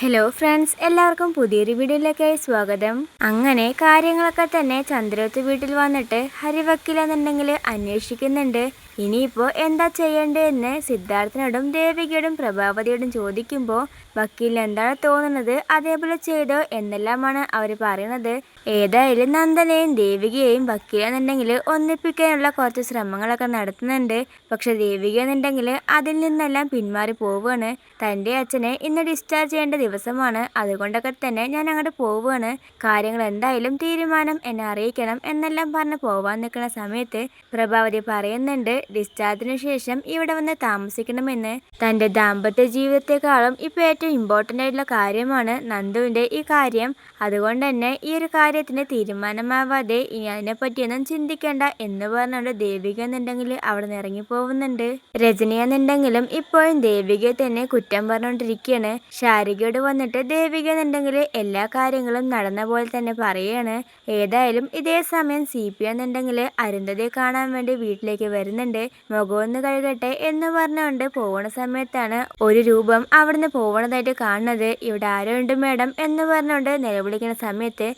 Hello friends, എല്ലാവർക്കും പുതിയൊരു വീഡിയോയിലേക്കായി സ്വാഗതം. അങ്ങനെ കാര്യങ്ങളൊക്കെ തന്നെ ചന്ദ്രോത്ത് വീട്ടിൽ വന്നിട്ട് ഹരിവക്കിലെന്നുണ്ടെങ്കിൽ അന്വേഷിക്കുന്നുണ്ട്. ഇനിയിപ്പോൾ എന്താ ചെയ്യേണ്ടതെന്ന് സിദ്ധാർത്ഥനോടും ദേവികയോടും പ്രഭാവതിയോടും ചോദിക്കുമ്പോൾ വക്കീലിന് എന്താണ് തോന്നുന്നത് അതേപോലെ ചെയ്തോ എന്നെല്ലാമാണ് അവർ പറയുന്നത്. ഏതായാലും നന്ദനെയും ദേവികയെയും വക്കീലെന്നുണ്ടെങ്കിൽ ഒന്നിപ്പിക്കാനുള്ള കുറച്ച് ശ്രമങ്ങളൊക്കെ നടത്തുന്നുണ്ട്. പക്ഷെ ദേവിക എന്നുണ്ടെങ്കിൽ അതിൽ നിന്നെല്ലാം പിന്മാറി പോവുകയാണ്. തൻ്റെ അച്ഛനെ ഇന്ന് ഡിസ്ചാർജ് ചെയ്യേണ്ട ദിവസമാണ്, അതുകൊണ്ടൊക്കെ തന്നെ ഞാൻ അങ്ങോട്ട് പോവുകയാണ്. കാര്യങ്ങൾ എന്തായാലും തീരുമാനം എന്നെ അറിയിക്കണം എന്നെല്ലാം പറഞ്ഞ് പോവാൻ നിൽക്കുന്ന സമയത്ത് പ്രഭാവതി പറയുന്നുണ്ട്, ഡിസ്ചാർജിന് ശേഷം ഇവിടെ വന്ന് താമസിക്കണമെന്ന്. തൻ്റെ ദാമ്പത്യ ജീവിതത്തെക്കാളും ഇപ്പോൾ ഏറ്റവും ഇമ്പോർട്ടൻ്റ് ആയിട്ടുള്ള കാര്യമാണ് നന്ദുവിൻ്റെ ഈ കാര്യം. അതുകൊണ്ട് തന്നെ ഈ ഒരു കാര്യത്തിന് തീരുമാനമാവാതെ ഇനി അതിനെപ്പറ്റിയൊന്നും ചിന്തിക്കേണ്ട എന്ന് പറഞ്ഞുകൊണ്ട് ദേവിക എന്നുണ്ടെങ്കിൽ അവിടെ നിന്ന് ഇറങ്ങിപ്പോകുന്നുണ്ട്. രജനി എന്നുണ്ടെങ്കിലും ഇപ്പോഴും ദേവികയെ തന്നെ കുറ്റം പറഞ്ഞുകൊണ്ടിരിക്കുകയാണ്. ശാരികയോട് വന്നിട്ട് ദേവിക എന്നുണ്ടെങ്കിൽ എല്ലാ കാര്യങ്ങളും നടന്ന പോലെ തന്നെ പറയുകയാണ്. ഏതായാലും ഇതേ സമയം CP എന്നുണ്ടെങ്കിൽ അരുന്ധതിയെ കാണാൻ വേണ്ടി വീട്ടിലേക്ക് വരുന്നുണ്ട്. മുഖമൊന്ന് കഴുകട്ടെ എന്ന് പറഞ്ഞുകൊണ്ട് പോകുന്ന സമയത്താണ് ഒരു രൂപം അവിടുന്ന് പോകുന്നതായിട്ട് കാണുന്നത്. ഇവിടെ ആരോ ഉണ്ട് മേഡം എന്ന് പറഞ്ഞുകൊണ്ട് നിലവിളിക്കുന്ന സമയത്ത്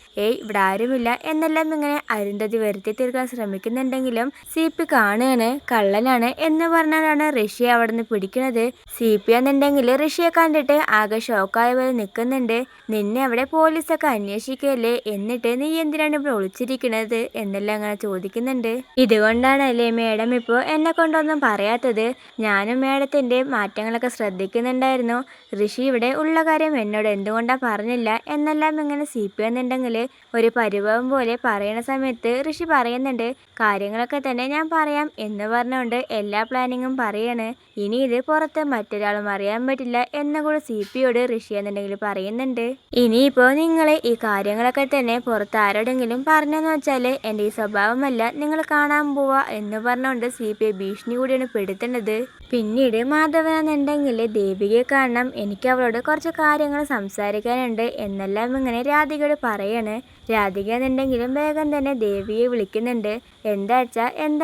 ഇവിടെ ആരുമില്ല എന്നെല്ലാം ഇങ്ങനെ അരുന്ധതി വരുത്തി തീർക്കാൻ ശ്രമിക്കുന്നുണ്ടെങ്കിലും CP കാണുകയാണ്. കള്ളനാണ് എന്ന് പറഞ്ഞാലാണ് ഋഷിയെ അവിടുന്ന് പിടിക്കുന്നത്. CP എന്നുണ്ടെങ്കിൽ ഋഷിയെ കണ്ടിട്ട് ആകെ ഷോക്കായ പോലെ നിൽക്കുന്നുണ്ട്. നിന്നെ അവിടെ പോലീസൊക്കെ അന്വേഷിക്കല്ലേ, എന്നിട്ട് നീ എന്തിനാണ് ഇവിടെ ഒളിച്ചിരിക്കുന്നത് എന്നെല്ലാം അങ്ങനെ ചോദിക്കുന്നുണ്ട്. ഇതുകൊണ്ടാണല്ലേ മേഡം ഇപ്പോൾ എന്നെ കൊണ്ടൊന്നും പറയാത്തത്? ഞാനും മേഡത്തിൻ്റെ മാറ്റങ്ങളൊക്കെ ശ്രദ്ധിക്കുന്നുണ്ടായിരുന്നു. ഋഷി ഇവിടെ ഉള്ള കാര്യം എന്നോട് എന്തുകൊണ്ടാണ് പറഞ്ഞില്ല എന്നെല്ലാം ഇങ്ങനെ CP എന്നുണ്ടെങ്കിൽ ഒരു പരിഭവം പോലെ പറയുന്ന സമയത്ത് ഋഷി പറയുന്നുണ്ട്, കാര്യങ്ങളൊക്കെ തന്നെ ഞാൻ പറയാം എന്ന് പറഞ്ഞുകൊണ്ട് എല്ലാ പ്ലാനിങ്ങും പറയാണ്. ഇനി ഇത് പുറത്ത് മറ്റൊരാളും അറിയാൻ പറ്റില്ല എന്നുകൂടി CPയോട് ഋഷി എന്നുണ്ടെങ്കിൽ പറയുന്നുണ്ട്. ഇനിയിപ്പോൾ നിങ്ങൾ ഈ കാര്യങ്ങളൊക്കെ തന്നെ പുറത്ത് ആരോടെങ്കിലും പറഞ്ഞെന്ന് വെച്ചാൽ എൻ്റെ ഈ സ്വഭാവമല്ല നിങ്ങൾ കാണാൻ പോവാ എന്ന് പറഞ്ഞുകൊണ്ട് CP ഭീഷണി കൂടിയാണ് പെടുത്തുന്നത്. പിന്നീട് മാധവനെന്നുണ്ടെങ്കിൽ ദേവികയെ കാണണം, എനിക്ക് അവളോട് കുറച്ച് കാര്യങ്ങൾ സംസാരിക്കാനുണ്ട് എന്നെല്ലാം ഇങ്ങനെ രാധികയോട് പറയാണ്. രാധിക എന്നുണ്ടെങ്കിലും വേഗം തന്നെ ദേവിയെ വിളിക്കുന്നുണ്ട്. എന്താ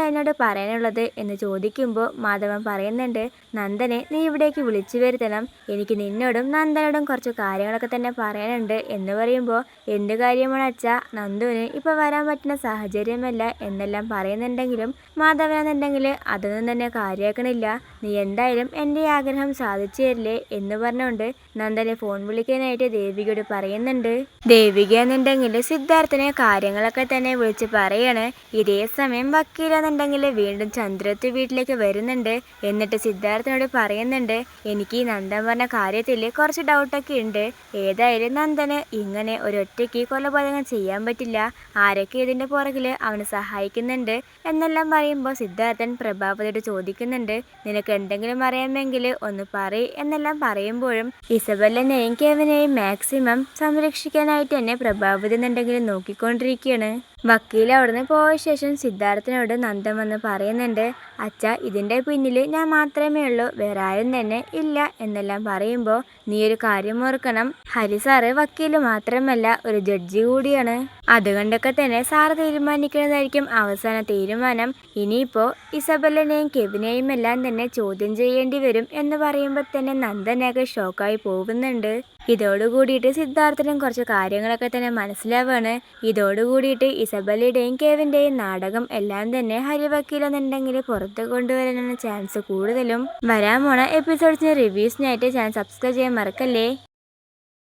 എന്നോട് പറയാനുള്ളത് എന്ന് ചോദിക്കുമ്പോൾ മാധവൻ പറയുന്നുണ്ട്, നന്ദനെ നീ ഇവിടേക്ക് വിളിച്ചു വരുത്തണം, എനിക്ക് നിന്നോടും നന്ദനോടും കുറച്ച് കാര്യങ്ങളൊക്കെ തന്നെ പറയാനുണ്ട് എന്ന് പറയുമ്പോൾ എന്ത് കാര്യമാണ് അച്ഛാ, നന്ദുവിന് ഇപ്പോൾ വരാൻ പറ്റുന്ന സാഹചര്യമല്ല എന്നെല്ലാം പറയുന്നുണ്ടെങ്കിലും മാധവൻ എന്നുണ്ടെങ്കിൽ അതൊന്നും തന്നെ കാര്യമാക്കണില്ല. നീ എന്തായാലും എൻ്റെ ആഗ്രഹം സാധിച്ചു തരില്ലേ എന്ന് പറഞ്ഞുകൊണ്ട് നന്ദനെ ഫോൺ വിളിക്കാനായിട്ട് ദേവികയോട് പറയുന്നുണ്ട്. ദേവിക എന്നുണ്ടെങ്കിൽ സിദ്ധാർത്ഥനെ കാര്യങ്ങളൊക്കെ തന്നെ വിളിച്ച് പറയാണ്. ഇതേ സമയം വക്കീലെന്നുണ്ടെങ്കിൽ വീണ്ടും ചന്ദ്രത്ത് വീട്ടിലേക്ക് വരുന്നുണ്ട്. എന്നിട്ട് സിദ്ധാർത്ഥനോട് പറയുന്നുണ്ട്, എനിക്ക് ഈ നന്ദൻ പറഞ്ഞ കാര്യത്തിൽ കുറച്ച് ഡൗട്ടൊക്കെ ഉണ്ട്. ഏതായാലും നന്ദന് ഇങ്ങനെ ഒരൊറ്റയ്ക്ക് കൊലപാതകം ചെയ്യാൻ പറ്റില്ല, ആരൊക്കെ ഇതിൻ്റെ പുറകിൽ അവന് സഹായിക്കുന്നുണ്ട് എന്നെല്ലാം പറയുമ്പോൾ സിദ്ധാർത്ഥൻ പ്രഭാവതിയോട് ചോദിക്കുന്നുണ്ട്, നിനക്ക് എന്തെങ്കിലും അറിയാമെങ്കിൽ ഒന്ന് പറയ് എന്നെല്ലാം പറയുമ്പോഴും ഇസബെല്ലിനെയും കെവിനെയും മാക്സിമം സംരക്ഷിക്കാനായിട്ട് തന്നെ പ്രഭാവതി എന്നുണ്ടെങ്കിൽ നോക്കിക്കൊണ്ടിരിക്കുകയാണ്. വക്കീൽ അവിടുന്ന് പോയ ശേഷം സിദ്ധാർത്ഥനോട് നന്ദൻ വന്ന് പറയുന്നുണ്ട്, അച്ഛ ഇതിൻ്റെ പിന്നിൽ ഞാൻ മാത്രമേ ഉള്ളൂ, വേറെ ആരും തന്നെ ഇല്ല എന്നെല്ലാം പറയുമ്പോൾ നീ ഒരു കാര്യം ഓർക്കണം, ഹരി സാറ് വക്കീൽ മാത്രമല്ല ഒരു ജഡ്ജി കൂടിയാണ്. അതുകൊണ്ടൊക്കെ തന്നെ സാറ് തീരുമാനിക്കുന്നതായിരിക്കും അവസാന തീരുമാനം. ഇനിയിപ്പോൾ ഇസബെല്ലിനെയും കെവിനെയും എല്ലാം തന്നെ ചോദ്യം ചെയ്യേണ്ടി വരും എന്ന് പറയുമ്പോൾ തന്നെ നന്ദനൊക്കെ ഷോക്കായി പോകുന്നുണ്ട്. ഇതോടുകൂടിയിട്ട് സിദ്ധാർത്ഥനും കുറച്ച് കാര്യങ്ങളൊക്കെ തന്നെ മനസ്സിലാവാണ്. ഇതോടുകൂടിയിട്ട് ഇസബെല്ലയുടെയും കെവിൻ്റെയും നാടകം എല്ലാം തന്നെ ഹരിവക്കീൽ എന്നുണ്ടെങ്കിൽ പുറത്ത് കൊണ്ടുവരാനാണ് ചാൻസ് കൂടുതലും. വരാൻ പോണ എപ്പിസോഡ്സിന് റിവ്യൂസിനായിട്ട് ചാനൽ സബ്സ്ക്രൈബ് ചെയ്യാൻ മറക്കല്ലേ.